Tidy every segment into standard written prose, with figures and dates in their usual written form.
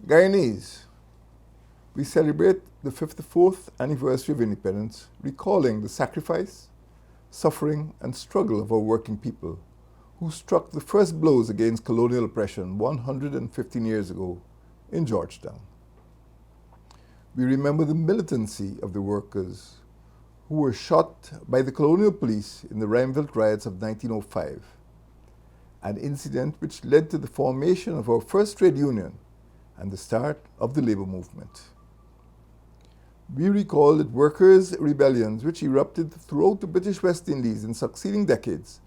Guyanese, we celebrate the 54th anniversary of independence, recalling the sacrifice, suffering, and struggle of our working people who struck the first blows against colonial oppression 115 years ago in Georgetown. We remember the militancy of the workers who were shot by the colonial police in the Rhineveldt riots of 1905, an incident which led to the formation of our first trade union and the start of the labor movement. We recall that workers' rebellions which erupted throughout the British West Indies in succeeding decades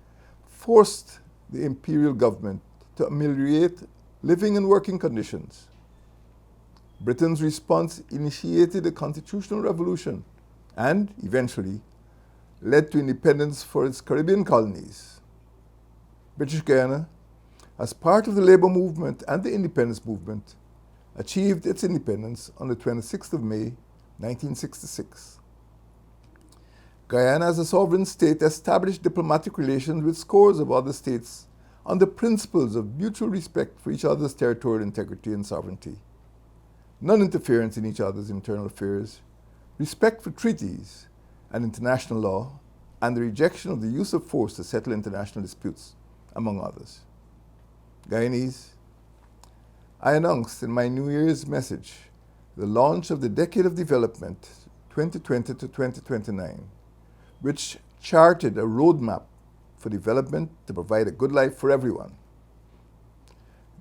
forced the imperial government to ameliorate living and working conditions. Britain's response initiated a constitutional revolution and, eventually, led to independence for its Caribbean colonies. British Guyana, as part of the labor movement and the independence movement, achieved its independence on the 26th of May, 1966. Guyana, as a sovereign state, established diplomatic relations with scores of other states on the principles of mutual respect for each other's territorial integrity and sovereignty, non-interference in each other's internal affairs, respect for treaties and international law, and the rejection of the use of force to settle international disputes, among others. Guyanese, I announced in my New Year's message the launch of the Decade of Development 2020 to 2029, which charted a roadmap for development to provide a good life for everyone.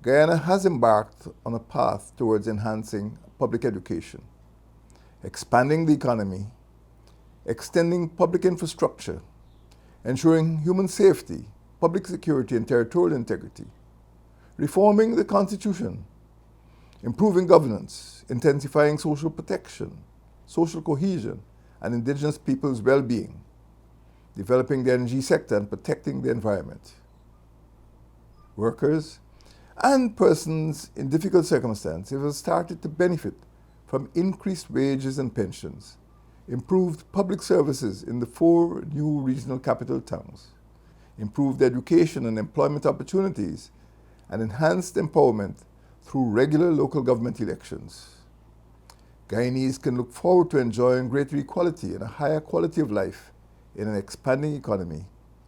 Guyana has embarked on a path towards enhancing public education, expanding the economy, extending public infrastructure, ensuring human safety, public security, and territorial integrity, reforming the Constitution, improving governance, intensifying social protection, social cohesion, and indigenous peoples' well-being, developing the energy sector and protecting the environment. Workers and persons in difficult circumstances have started to benefit from increased wages and pensions, improved public services in the 4 new regional capital towns, improved education and employment opportunities, and enhanced empowerment through regular local government elections. Guyanese can look forward to enjoying greater equality and a higher quality of life in an expanding economy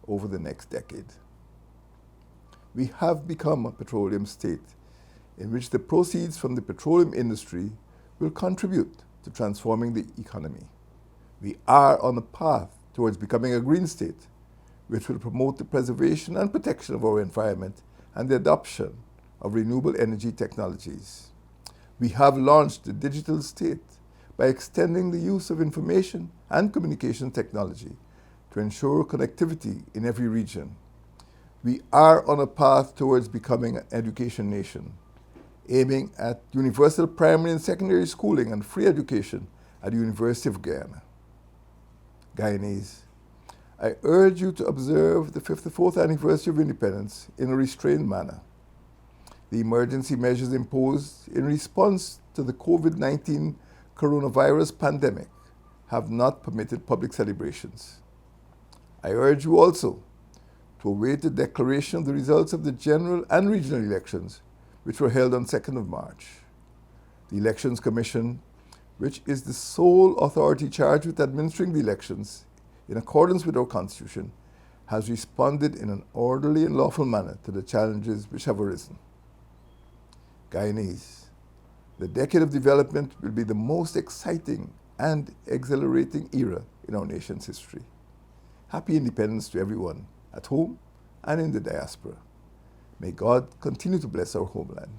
over the next decade. We have become a petroleum state in which the proceeds from the petroleum industry will contribute to transforming the economy. We are on a path towards becoming a green state, which will promote the preservation and protection of our environment and the adoption of renewable energy technologies. We have launched the digital state by extending the use of information and communication technology to ensure connectivity in every region. We are on a path towards becoming an education nation, aiming at universal primary and secondary schooling and free education at the University of Guyana. Guyanese, I urge you to observe the 54th anniversary of independence in a restrained manner. The emergency measures imposed in response to the COVID-19 coronavirus pandemic have not permitted public celebrations. I urge you also to await the declaration of the results of the general and regional elections, which were held on 2nd of March. The Elections Commission, which is the sole authority charged with administering the elections in accordance with our Constitution, has responded in an orderly and lawful manner to the challenges which have arisen. Guyanese, the Decade of Development will be the most exciting and exhilarating era in our nation's history. Happy independence to everyone at home and in the diaspora. May God continue to bless our homeland.